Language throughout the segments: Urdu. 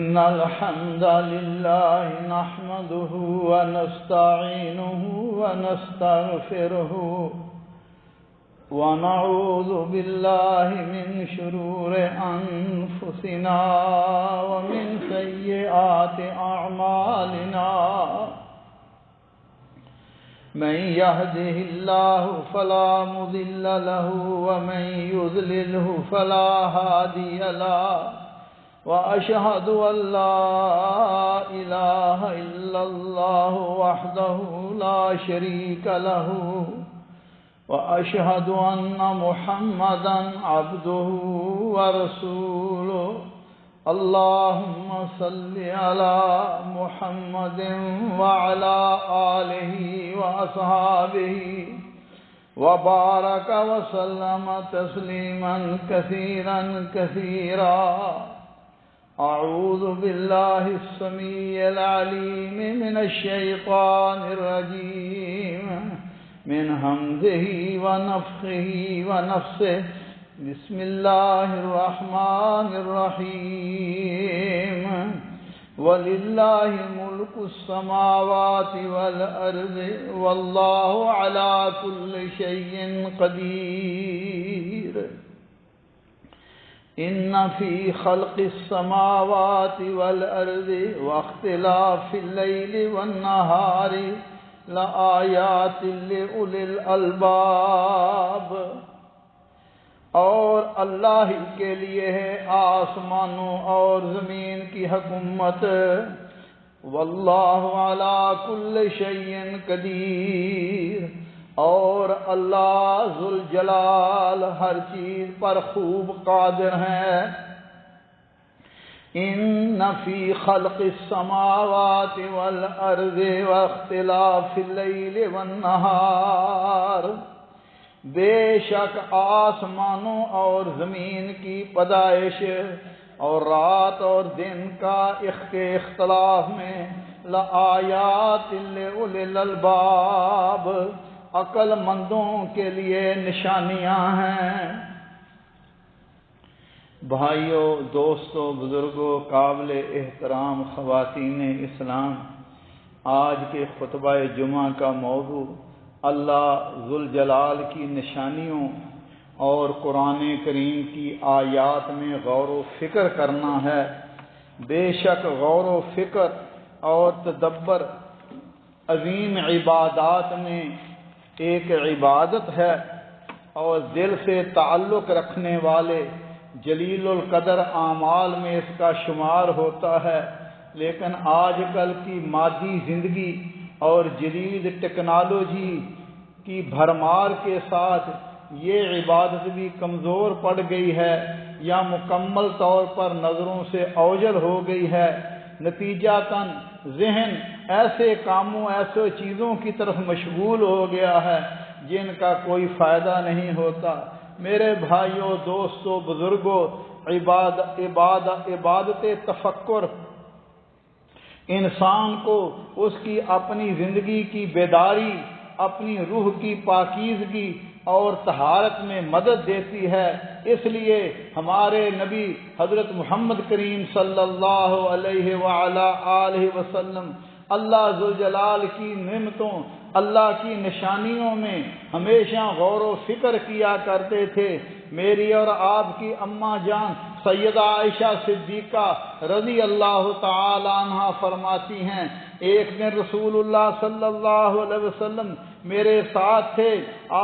إن الحمد لله نحمده ونستعينه ونستغفره ونعوذ بالله من شرور أنفسنا ومن سيئات أعمالنا من يهده الله فلا مضل له ومن يضلله فلا هادي له وأشهد أن لا إله إلا الله وحده لا شريك له وأشهد أن محمدا عبده ورسوله اللهم صل على محمد وعلى آله وأصحابه وبارك وسلم تسليما كثيرا كثيرا. أعوذ بالله السميع العليم من الشيطان الرجيم من همزه ونفخه ونفسه. بسم الله الرحمن الرحيم. ولله ملك السماوات والأرض والله على كل شيء قدير. إن في خلق السماوات والأرض واختلاف الليل والنهار لآيات لأولي الألباب. اور اللہ ہی کے لیے ہے آسمانوں اور زمین کی حکومت. واللہ علی کل شیء قدیر. اور اللہ ذوالجلال ہر چیز پر خوب قادر ہے. ان فی خلق السماوات والارض واختلاف اللیل والنہار. بے شک آسمانوں اور زمین کی پیدائش اور رات اور دن کا اختلاف میں لآیات لأولی الالباب عقل مندوں کے لیے نشانیاں ہیں. بھائیوں، دوستوں، بزرگوں، قابل احترام خواتین اسلام، آج کے خطبہ جمعہ کا موضوع اللہ ذوالجلال کی نشانیوں اور قرآن کریم کی آیات میں غور و فکر کرنا ہے. بے شک غور و فکر اور تدبر عظیم عبادات میں ایک عبادت ہے اور دل سے تعلق رکھنے والے جلیل القدر اعمال میں اس کا شمار ہوتا ہے. لیکن آج کل کی مادی زندگی اور جدید ٹیکنالوجی کی بھرمار کے ساتھ یہ عبادت بھی کمزور پڑ گئی ہے یا مکمل طور پر نظروں سے اوجھل ہو گئی ہے. نتیجتاً ذہن ایسے کاموں ایسے چیزوں کی طرف مشغول ہو گیا ہے جن کا کوئی فائدہ نہیں ہوتا. میرے بھائیوں، دوستوں، بزرگوں، عبادت تفکر انسان کو اس کی اپنی زندگی کی بیداری، اپنی روح کی پاکیزگی اور طہارت میں مدد دیتی ہے. اس لیے ہمارے نبی حضرت محمد کریم صلی اللہ علیہ وعلا آلہ وسلم اللہ ذوالجلال کی نعمتوں، اللہ کی نشانیوں میں ہمیشہ غور و فکر کیا کرتے تھے. میری اور آپ کی اماں جان سیدہ عائشہ صدیقہ رضی اللہ تعالی عنہا فرماتی ہیں، ایک دن رسول اللہ صلی اللہ علیہ وسلم میرے ساتھ تھے.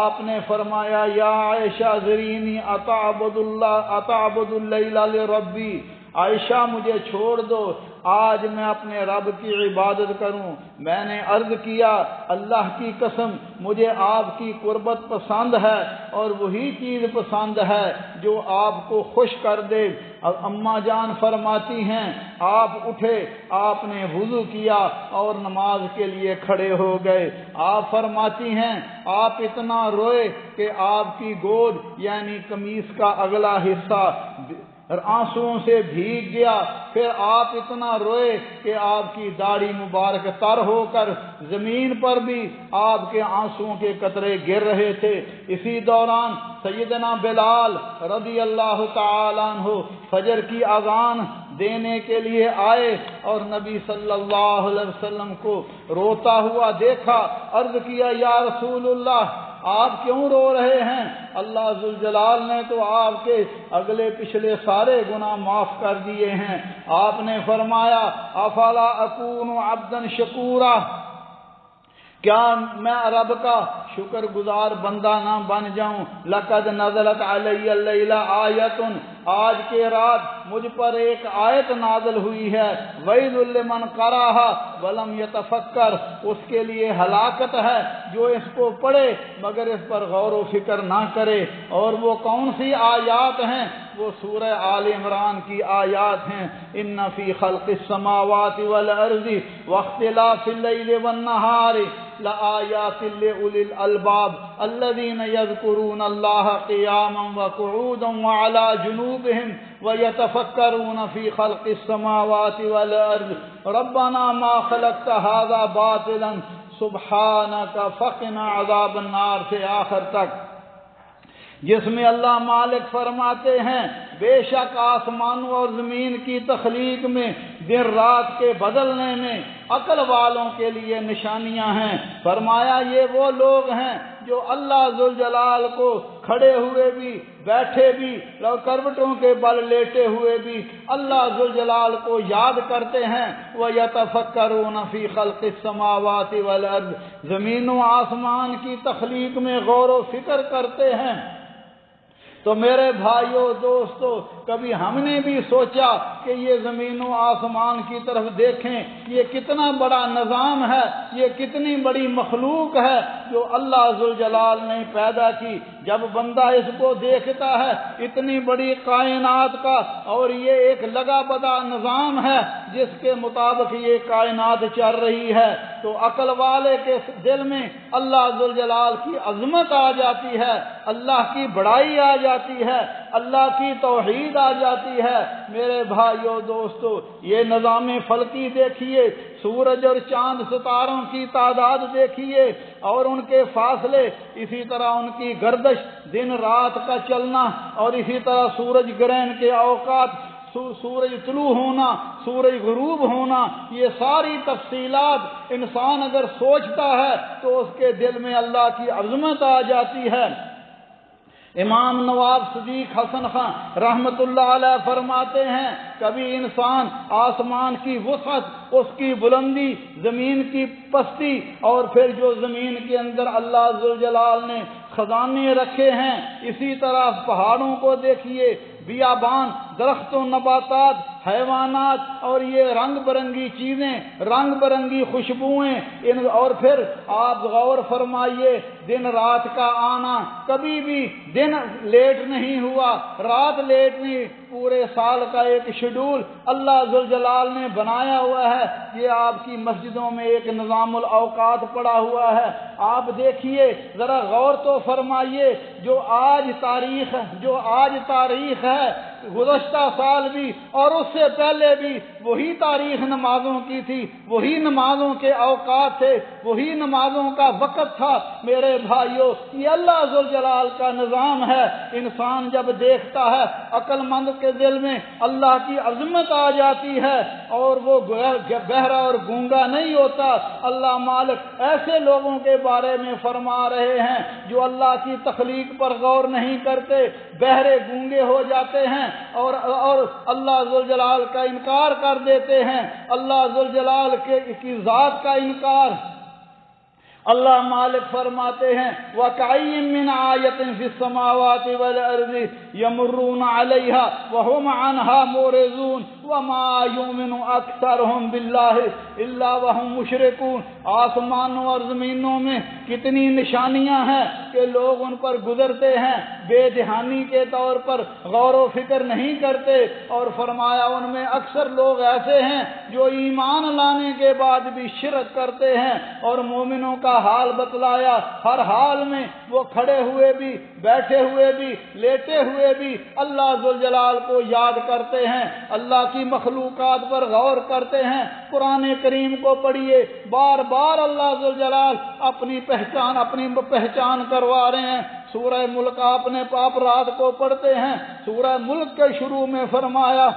آپ نے فرمایا، یا عائشہ ذرینی اتعبد اللیل لربی. عائشہ مجھے چھوڑ دو، آج میں اپنے رب کی عبادت کروں. میں نے عرض کیا، اللہ کی قسم مجھے آپ کی قربت پسند ہے اور وہی چیز پسند ہے جو آپ کو خوش کر دے. اماں جان فرماتی ہیں، آپ اٹھے، آپ نے وضو کیا اور نماز کے لیے کھڑے ہو گئے. آپ فرماتی ہیں، آپ اتنا روئے کہ آپ کی گود یعنی قمیص کا اگلا حصہ آنسوؤں سے بھیگ گیا. پھر آپ اتنا روئے کہ آپ کی داڑھی مبارک تر ہو کر زمین پر بھی آپ کے آنسوؤں کے قطرے گر رہے تھے. اسی دوران سیدنا بلال رضی اللہ تعالیٰ عنہ فجر کی اذان دینے کے لیے آئے اور نبی صلی اللہ علیہ وسلم کو روتا ہوا دیکھا، عرض کیا یا رسول اللہ آپ کیوں رو رہے ہیں؟ اللہ ذوالجلال نے تو آپ کے اگلے پچھلے سارے گناہ معاف کر دیے ہیں۔ آپ نے فرمایا افلا اکون عبدا شکورا، کیا میں رب کا شکر گزار بندہ نہ بن جاؤں؟ لقد نزلت علی اللیلہ آیت، آج کے رات مجھ پر ایک آیت نازل ہوئی ہے، ویل لمن قرأھا ولم یتفکر، اس کے لیے ہلاکت ہے جو اس کو پڑھے مگر اس پر غور و فکر نہ کرے۔ اور وہ کون سی آیات ہیں؟ وہ سورہ آل عمران کی آیات ہیں۔ ان فی خلق السماوات والارض واختلاف اللیل والنہار لآیات لأولی الالباب الذین یذکرون اللہ قیاما وقعودا وعلی جنوبہم ویتفکرون فی خلق السماوات والارض ربنا ما خلقت ھذا باطلا سبحانک فقنا عذاب النار سے آخر تک، جس میں اللہ مالک فرماتے ہیں بے شک آسمانوں اور زمین کی تخلیق میں، دن رات کے بدلنے میں عقل والوں کے لیے نشانیاں ہیں۔ فرمایا یہ وہ لوگ ہیں جو اللہ ذوالجلال کو کھڑے ہوئے بھی، بیٹھے بھی، کروٹوں کے بل لیٹے ہوئے بھی اللہ ذوالجلال کو یاد کرتے ہیں۔ وَيَتَفَكَّرُونَ فِي خَلْقِ السَّمَاوَاتِ وَالْأَرْضِ، زمین و آسمان کی تخلیق میں غور و فکر کرتے ہیں۔ تو میرے بھائیوں دوستو، کبھی ہم نے بھی سوچا کہ یہ زمین و آسمان کی طرف دیکھیں، یہ کتنا بڑا نظام ہے، یہ کتنی بڑی مخلوق ہے جو اللہ ذوالجلال نے پیدا کی۔ جب بندہ اس کو دیکھتا ہے، اتنی بڑی کائنات کا، اور یہ ایک لگا بدا نظام ہے جس کے مطابق یہ کائنات چل رہی ہے، تو عقل والے کے دل میں اللہ ذوالجلال کی عظمت آ جاتی ہے، اللہ کی بڑائی آ جاتی ہے، اللہ کی توحید آ جاتی ہے۔ میرے بھائیوں دوستو، یہ نظام فلکی دیکھیے، سورج اور چاند ستاروں کی تعداد دیکھیے اور ان کے فاصلے، اسی طرح ان کی گردش، دن رات کا چلنا، اور اسی طرح سورج گرہن کے اوقات، سورج طلوع ہونا، سورج غروب ہونا، یہ ساری تفصیلات انسان اگر سوچتا ہے تو اس کے دل میں اللہ کی عظمت آ جاتی ہے۔ امام نواب صدیق حسن خان رحمت اللہ علیہ فرماتے ہیں کبھی انسان آسمان کی وسعت، اس کی بلندی، زمین کی پستی، اور پھر جو زمین کے اندر اللہ ذوالجلال نے خزانے رکھے ہیں، اسی طرح پہاڑوں کو دیکھیے، بیابان، درخت و نباتات، حیوانات، اور یہ رنگ برنگی چیزیں، رنگ برنگی خوشبوئیں، اور پھر آپ غور فرمائیے دن رات کا آنا، کبھی بھی دن لیٹ نہیں ہوا، رات لیٹ نہیں، پورے سال کا ایک شیڈول اللہ ذوالجلال نے بنایا ہوا ہے۔ یہ آپ کی مسجدوں میں ایک نظام الاوقات پڑا ہوا ہے۔ آپ دیکھیے ذرا غور تو فرمائیے، جو آج تاریخ ہے، گزشتہ سال بھی اور اس سے پہلے بھی وہی تاریخ نمازوں کی تھی، وہی نمازوں کے اوقات تھے، وہی نمازوں کا وقت تھا۔ میرے بھائیوں، یہ اللہ ذوالجلال کا نظام ہے۔ انسان جب دیکھتا ہے، عقل مند کے دل میں اللہ کی عظمت آ جاتی ہے اور وہ بہرا اور گونگا نہیں ہوتا۔ اللہ مالک ایسے لوگوں کے بارے میں فرما رہے ہیں جو اللہ کی تخلیق پر غور نہیں کرتے، بہرے گونگے ہو جاتے ہیں اور اللہ ذوالجلال کا انکار کر دیتے ہیں، اللہ ذوالجلال کی ذات کا انکار۔ اللہ مالک فرماتے ہیں وَكَأَيٍّ مِّنْ آيَةٍ فِي السَّمَاوَاتِ وَالْأَرْضِ يَمُرُّونَ عَلَيْهَا وَهُمْ عَنْهَا مُعْرِضُونَ وَمَا يُؤْمِنُ أَكْثَرُهُم بِاللَّهِ إِلَّا وَهُمْ مُشْرِكُونَ۔ آسمانوں اور زمینوں میں کتنی نشانیاں ہیں کہ لوگ ان پر گزرتے ہیں، بے دھیانی کے طور پر غور و فکر نہیں کرتے، اور فرمایا ان میں اکثر لوگ ایسے ہیں جو ایمان لانے کے بعد بھی شرک کرتے ہیں۔ اور مومنوں کا حال بتلایا، ہر حال میں وہ کھڑے ہوئے بھی، بیٹھے ہوئے بھی، لیٹے ہوئے بھی اللہ ذوالجلال کو یاد کرتے ہیں، اللہ کی مخلوقات پر غور کرتے ہیں۔ قرآن کریم کو پڑھیے، بار بار اللہ ذوالجلال اپنی پہچان کروا رہے ہیں۔ سورہ ملک آپ رات کو پڑھتے ہیں، سورہ ملک کے شروع میں فرمایا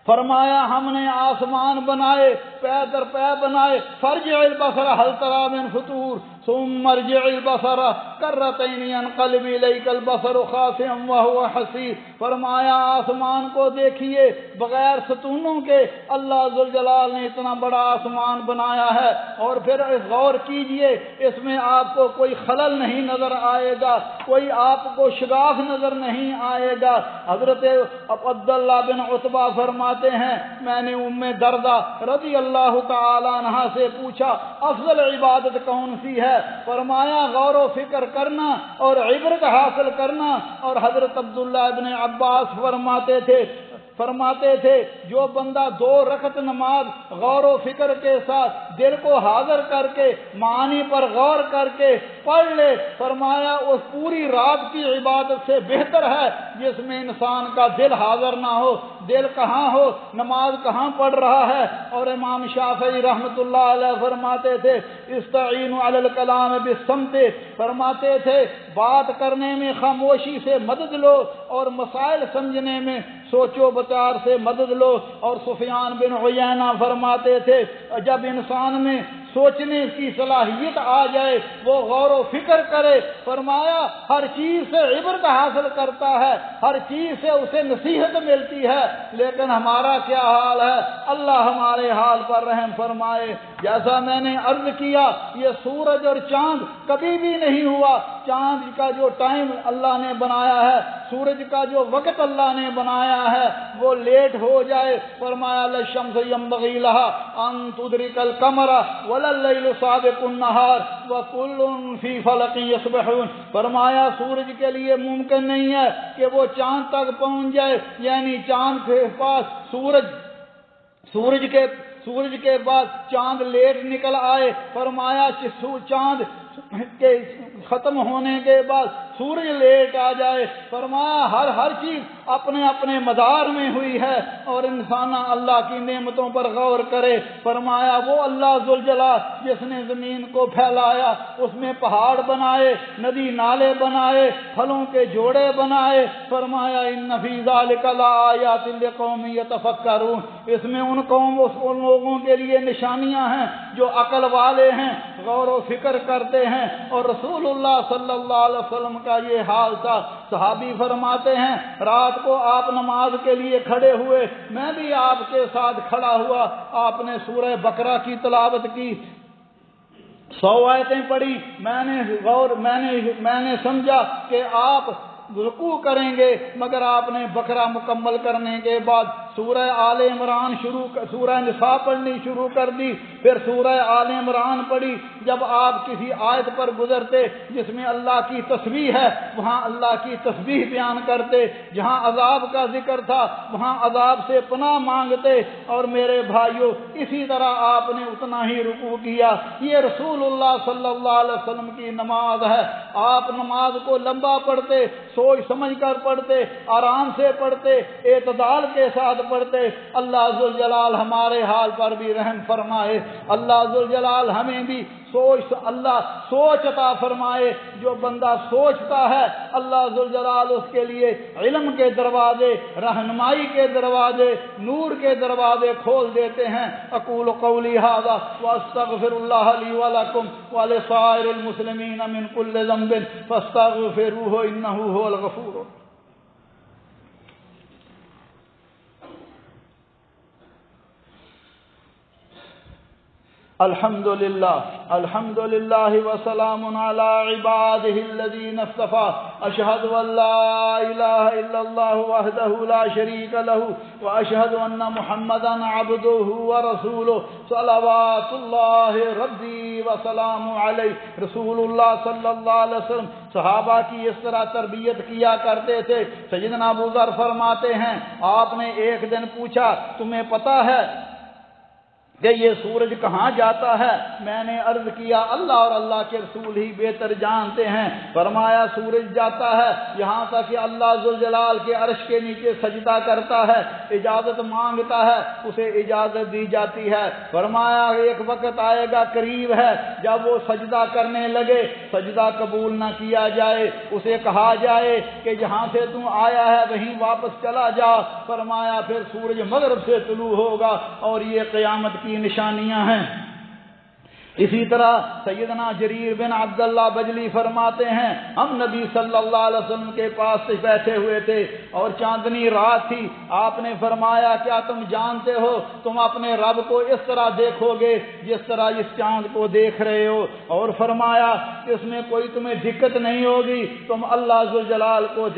فرمایا ہم نے آسمان بنائے، پے در پے بنائے، فرجع البصر هل ترى من فطور ثم ارجع البصر کرتین ينقلب الیک البصر خاسئا وهو حسیر۔ فرمایا آسمان کو دیکھیے بغیر ستونوں کے، اللہ ذوالجلال نے اتنا بڑا آسمان بنایا ہے، اور پھر غور کیجئے اس میں آپ کو کوئی خلل نہیں نظر آئے گا، کوئی آپ کو شگاف نظر نہیں آئے گا۔ حضرت عبداللہ بن عتبہ فرماتے ہیں میں نے ام دردہ رضی اللہ تعالی عنہا سے پوچھا افضل عبادت کون سی ہے؟ فرمایا غور و فکر کرنا اور عبرت حاصل کرنا۔ اور حضرت عبداللہ ابن عباس فرماتے تھے جو بندہ 2 رکعت نماز غور و فکر کے ساتھ دل کو حاضر کر کے معانی پر غور کر کے پڑھ لے، فرمایا اس پوری رات کی عبادت سے بہتر ہے جس میں انسان کا دل حاضر نہ ہو، دل کہاں ہو، نماز کہاں پڑھ رہا ہے۔ اور امام شافعی رحمۃ اللہ علیہ فرماتے تھے استعینوا علی الکلام بالصمت، فرماتے تھے بات کرنے میں خاموشی سے مدد لو اور مسائل سمجھنے میں سوچو بچار سے مدد لو۔ اور سفیان بن عیینہ فرماتے تھے جب انسان میں سوچنے کی صلاحیت آ جائے وہ غور و فکر کرے، فرمایا ہر چیز سے عبرت حاصل کرتا ہے، ہر چیز سے اسے نصیحت ملتی ہے۔ لیکن ہمارا کیا حال ہے؟ اللہ ہمارے حال پر رحم فرمائے۔ جیسا میں نے عرض کیا یہ سورج اور چاند کبھی بھی نہیں ہوا، چاند کا جو ٹائم اللہ نے بنایا ہے، سورج کا جو وقت اللہ نے بنایا ہے وہ لیٹ ہو جائے، فرمایا للشمس ينبغي لها ان تدرك القمر ولا الليل سابق النهار وكل في فلك يسبحون۔ فرمایا سورج کے لیے ممکن نہیں ہے کہ وہ چاند تک پہنچ جائے، یعنی چاند کے پاس سورج کے بعد چاند لیٹ نکل آئے، فرمایا چاند کے ختم ہونے کے بعد سورج لیٹ آ جائے، فرمایا ہر چیز اپنے اپنے مدار میں ہوئی ہے۔ اور انسان اللہ کی نعمتوں پر غور کرے، فرمایا وہ اللہ ذوالجلال جس نے زمین کو پھیلایا، اس میں پہاڑ بنائے، ندی نالے بنائے، پھلوں کے جوڑے بنائے، فرمایا ان فی ذلک لآیات لقوم یتفکرون، اس میں ان لوگوں کے لیے نشانیاں ہیں جو عقل والے ہیں، غور و فکر کرتے ہیں۔ اور رسول اللہ صلی اللہ علیہ وسلم کا یہ حال تھا۔ صحابی فرماتے ہیں رات کو آپ نماز کے لیے کھڑے ہوئے، میں بھی آپ کے ساتھ کھڑا ہوا، آپ نے سورہ بقرہ کی تلاوت کی، 100 آیتیں پڑھی، میں نے سمجھا کہ آپ رکوع کریں گے، مگر آپ نے بقرہ مکمل کرنے کے بعد سورہ آل عمران سورہ نساء پڑھنی شروع کر دی، پھر سورہ آل عمران پڑھی۔ جب آپ کسی آیت پر گزرتے جس میں اللہ کی تسبیح ہے وہاں اللہ کی تسبیح بیان کرتے، جہاں عذاب کا ذکر تھا وہاں عذاب سے پناہ مانگتے۔ اور میرے بھائیوں اسی طرح آپ نے اتنا ہی رکوع کیا۔ یہ رسول اللہ صلی اللہ علیہ وسلم کی نماز ہے۔ آپ نماز کو لمبا پڑھتے، سوچ سمجھ کر پڑھتے، آرام سے پڑھتے، اعتدال کے ساتھ پڑھتے۔ اللہ ذوالجلال ہمارے حال پر بھی رحم فرمائے، اللہ ذوالجلال ہمیں بھی سوچ عطا فرمائے۔ جو بندہ سوچتا ہے اللہ ذوالجلال اس کے لیے علم کے دروازے، رہنمائی کے دروازے، نور کے دروازے کھول دیتے ہیں۔ اقول قولی ھذا واستغفر اللہ لی ولکم ولسائر المسلمین من کل ذنب فاستغفروہ انہ هو الغفور۔ الحمد للہ وسلام علی عبادہ الذین اصطفیٰ، اشہد ان لا الہ الا اللہ وحدہ لا شریک لہ واشہد ان محمدا عبدہ ورسولہ صلوات اللہ ربی وسلام علیہ۔ رسول اللہ صلی اللہ علیہ وسلم صحابہ کی اس طرح تربیت کیا کرتے تھے۔ سیدنا ابو ذر فرماتے ہیں آپ نے ایک دن پوچھا تمہیں پتہ ہے کہ یہ سورج کہاں جاتا ہے؟ میں نے عرض کیا اللہ اور اللہ کے رسول ہی بہتر جانتے ہیں۔ فرمایا سورج جاتا ہے یہاں تک کہ اللہ ذوالجلال کے عرش کے نیچے سجدہ کرتا ہے، اجازت مانگتا ہے، اسے اجازت دی جاتی ہے۔ فرمایا ایک وقت آئے گا قریب ہے جب وہ سجدہ کرنے لگے، سجدہ قبول نہ کیا جائے، اسے کہا جائے کہ جہاں سے تم آیا ہے وہیں واپس چلا جا۔ فرمایا پھر سورج مغرب سے طلوع ہوگا اور یہ قیامت کی نشانیاں ہیں۔ اسی طرح سیدنا جریر بن عبداللہ بجلی فرماتے ہیں ہم نبی صلی اللہ علیہ وسلم کے پاس سے بیٹھے ہوئے تھے اور چاندنی رات تھی، آپ نے فرمایا کیا تم جانتے ہو تم اپنے رب کو اس طرح دیکھو گے جس طرح اس چاند کو دیکھ رہے ہو، اور فرمایا اس میں کوئی تمہیں دقت نہیں ہوگی، تم اللہ ذوالجلال کو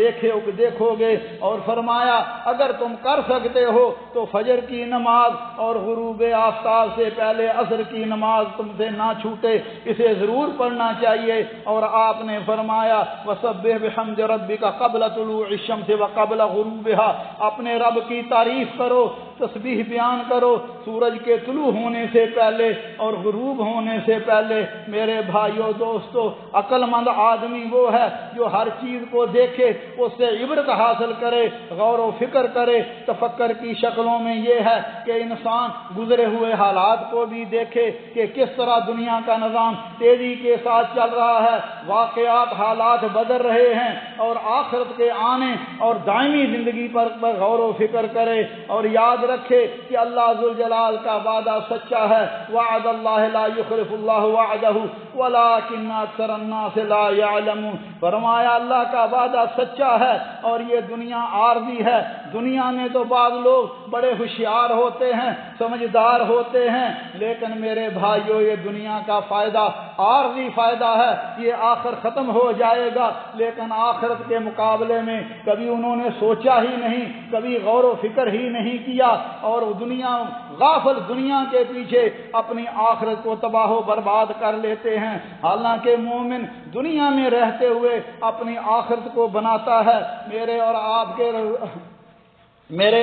دیکھو گے، اور فرمایا اگر تم کر سکتے ہو تو فجر کی نماز اور غروب آفتاب سے پہلے عصر کی نماز تم سے نہ چھوٹے، اسے ضرور پڑھنا چاہیے۔ اور آپ نے فرمایا وَسَبِّحْ بِحَمْدِ رَبِّكَ قَبْلَ طُلُوعِ الشَّمْسِ وَقَبْلَ غُرُوبِهَا، اپنے رب کی تعریف کرو، تسبیح بیان کرو سورج کے طلوع ہونے سے پہلے اور غروب ہونے سے پہلے۔ میرے بھائیو دوستو، عقل مند آدمی وہ ہے جو ہر چیز کو دیکھے، اس سے عبرت حاصل کرے، غور و فکر کرے۔ تفکر کی شکلوں میں یہ ہے کہ انسان گزرے ہوئے حالات کو بھی دیکھے کہ کس طرح دنیا کا نظام تیزی کے ساتھ چل رہا ہے، واقعات حالات بدل رہے ہیں، اور آخرت کے آنے اور دائمی زندگی پر غور و فکر کرے، اور یاد رکھے کہ اللہ ذوالجلال کا وعدہ سچا ہے۔ وعد اللہ لا یخلف اللہ وعدہ ولکن اکثر الناس لا یعلمون۔ فرمایا اللہ کا وعدہ سچا ہے اور یہ دنیا عارضی ہے۔ دنیا میں تو بعض لوگ بڑے ہوشیار ہوتے ہیں، سمجھدار ہوتے ہیں، لیکن میرے بھائیو یہ دنیا کا فائدہ عارضی فائدہ ہے، یہ آخر ختم ہو جائے گا، لیکن آخرت کے مقابلے میں کبھی انہوں نے سوچا ہی نہیں، کبھی غور و فکر ہی نہیں کیا، اور غافل دنیا کے پیچھے اپنی آخرت کو تباہ و برباد کر لیتے ہیں۔ حالانکہ مومن دنیا میں رہتے ہوئے اپنی آخرت کو بناتا ہے۔ میرے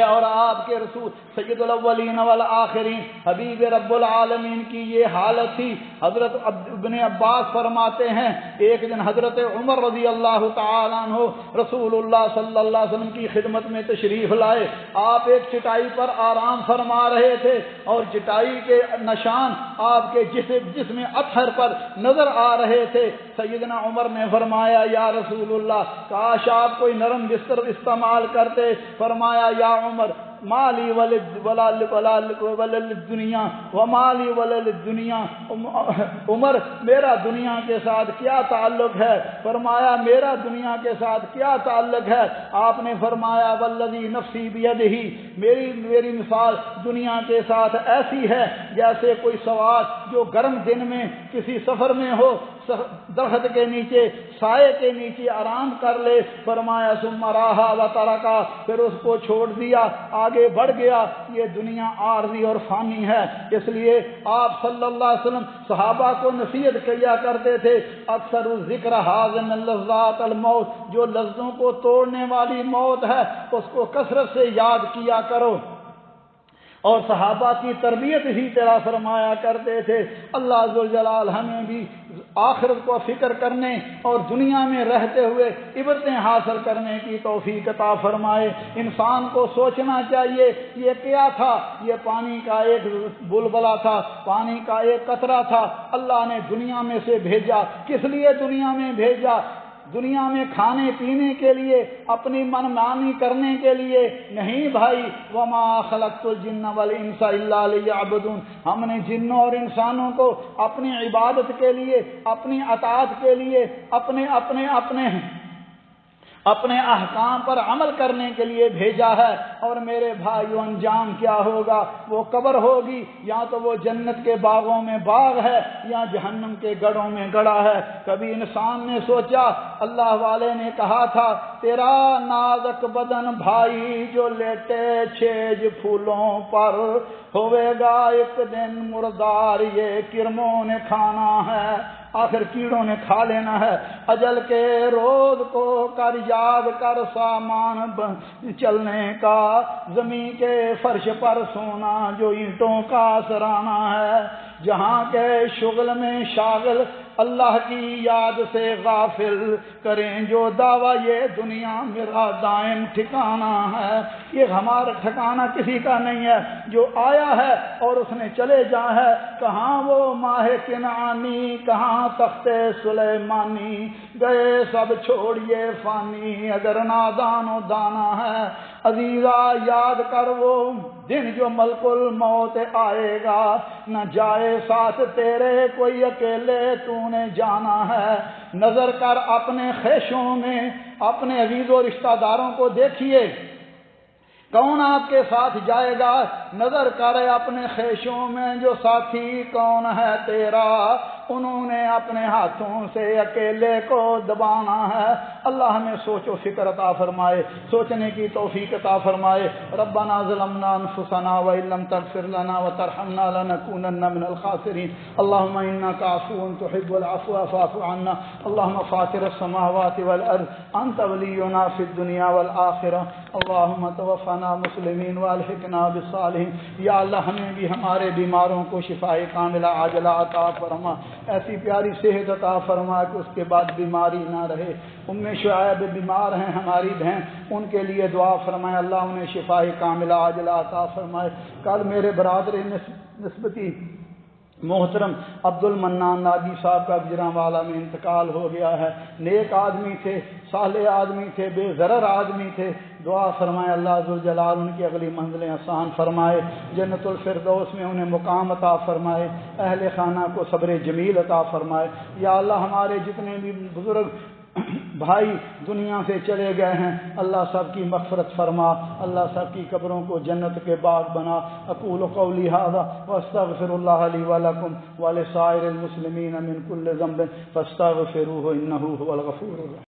اور آپ کے رسول سید الاولین والآخرین حبیب رب العالمین کی یہ حالت تھی۔ حضرت ابن عباس فرماتے ہیں ایک دن حضرت عمر رضی اللہ تعالیٰ عنہ رسول اللہ صلی اللہ علیہ وسلم کی خدمت میں تشریف لائے۔ آپ ایک چٹائی پر آرام فرما رہے تھے اور چٹائی کے نشان آپ کے جسم اطہر پر نظر آ رہے تھے۔ سیدنا عمر نے فرمایا یا رسول اللہ کاش آپ کوئی نرم بستر استعمال کرتے۔ فرمایا یا عمر مالی وللدنیا ومالی وللدنیا، عمر میرا دنیا کے ساتھ کیا تعلق ہے؟ فرمایا میرا دنیا کے ساتھ کیا تعلق ہے؟ آپ نے فرمایا والذی نفسی بیدہ، میری مثال دنیا کے ساتھ ایسی ہے جیسے کوئی سوار جو گرم دن میں کسی سفر میں ہو، درخت کے نیچے سائے کے نیچے آرام کر لے۔ فرمایا ثم راہا و ترکا، پھر اس کو چھوڑ دیا، آگے بڑھ گیا۔ یہ دنیا عارضی اور فانی ہے، اس لیے آپ صلی اللہ علیہ وسلم صحابہ کو نصیحت کیا کرتے تھے اکثر ذکر حاضن لذات الموت، جو لذتوں کو توڑنے والی موت ہے اس کو کثرت سے یاد کیا کرو، اور صحابہ کی تربیت ہی طرح فرمایا کرتے تھے۔ اللہ ذوالجلال ہمیں بھی آخرت کو فکر کرنے اور دنیا میں رہتے ہوئے عبرتیں حاصل کرنے کی توفیق عطا فرمائے۔ انسان کو سوچنا چاہیے یہ کیا تھا؟ یہ پانی کا ایک بلبلہ تھا، پانی کا ایک قطرہ تھا، اللہ نے دنیا میں سے بھیجا۔ کس لیے دنیا میں بھیجا؟ دنیا میں کھانے پینے کے لیے، اپنی منمانی کرنے کے لیے نہیں بھائی۔ وما خلقت الجن والانس الا لیعبدون، ہم نے جنوں اور انسانوں کو اپنی عبادت کے لیے، اپنی اطاعت کے لیے، اپنے احکام پر عمل کرنے کے لیے بھیجا ہے۔ اور میرے بھائیو انجام کیا ہوگا؟ وہ قبر ہوگی، یا تو وہ جنت کے باغوں میں باغ ہے یا جہنم کے گڑھوں میں گڑھا ہے۔ کبھی انسان نے سوچا، اللہ والے نے کہا تھا تیرا نازک بدن بھائی جو لیٹے چھیج پھولوں پر، ہوئے گا ایک دن مردار یہ کرموں نے کھانا ہے۔ آخر کیڑوں نے کھا لینا ہے۔ اجل کے روز کو کر یاد کر سامان چلنے کا، زمین کے فرش پر سونا جو اینٹوں کا سرانا ہے، جہاں کے شغل میں شاغل اللہ کی یاد سے غافل، کریں جو دعویٰ یہ دنیا میرا دائم ٹھکانہ ہے۔ یہ ہمارا ٹھکانہ کسی کا نہیں ہے، جو آیا ہے اور اس نے چلے جا ہے۔ کہاں وہ ماہ کنعانی، کہاں تخت سلیمانی، گئے سب چھوڑیے فانی، اگر نادان و دانا ہے۔ عزیزا یاد کر وہ دن جو ملک الموت آئے گا، نہ جائے ساتھ تیرے کوئی اکیلے تو نے جانا ہے۔ نظر کر اپنے خیشوں میں اپنے عزیز و رشتہ داروں کو دیکھیے، کون آپ کے ساتھ جائے گا؟ نظر کرے اپنے خیشوں میں جو ساتھی کون ہے تیرا، انہوں نے اپنے ہاتھوں سے اکیلے کو دبانا ہے۔ اللہ ہمیں سوچ و فکر عطا فرمائے، سوچنے کی توفیق عطا فرمائے۔ ربنا ظلمنا انفسنا وان لم تغفر لنا وترحمنا لنكونن من الخاسرين۔ اللهم انك عفو تحب العفو فاعف عنا۔ اللهم فاطر السماوات والارض انت ولينا في الدنيا والاخره۔ اللهم توفنا مسلمین والحقنا بالصالحین۔ یا اللہ ہمیں بھی ہمارے بیماروں کو شفائے کاملہ عاجلہ عطا فرما، ایسی پیاری صحت عطا فرما کہ اس کے بعد بیماری نہ رہے۔ شعیب بیمار ہیں ہماری بہن، ان کے لیے دعا فرمائے، اللہ انہیں شفائے کاملہ عاجلہ عطا فرمائے۔ کل میرے برادر نسبتی محترم عبد المنان ناگی صاحب کا گجرانوالہ میں انتقال ہو گیا ہے۔ نیک آدمی تھے، صالح آدمی تھے، بے ضرر آدمی تھے۔ دعا فرمائے اللہ ذوالجلال ان کی اگلی منزلیں آسان فرمائے، جنت الفردوس میں انہیں مقام عطا فرمائے، اہل خانہ کو صبر جمیل عطا فرمائے۔ یا اللہ ہمارے جتنے بھی بزرگ بھائی دنیا سے چلے گئے ہیں، اللہ سب کی مغفرت فرما، اللہ سب کی قبروں کو جنت کے باغ بنا۔ اقول قولی ھذا واستغفر اللہ لی ولکم ولسائر المسلمین من کل ذنب فاستغفروہ انہ ھو الغفور الرحیم۔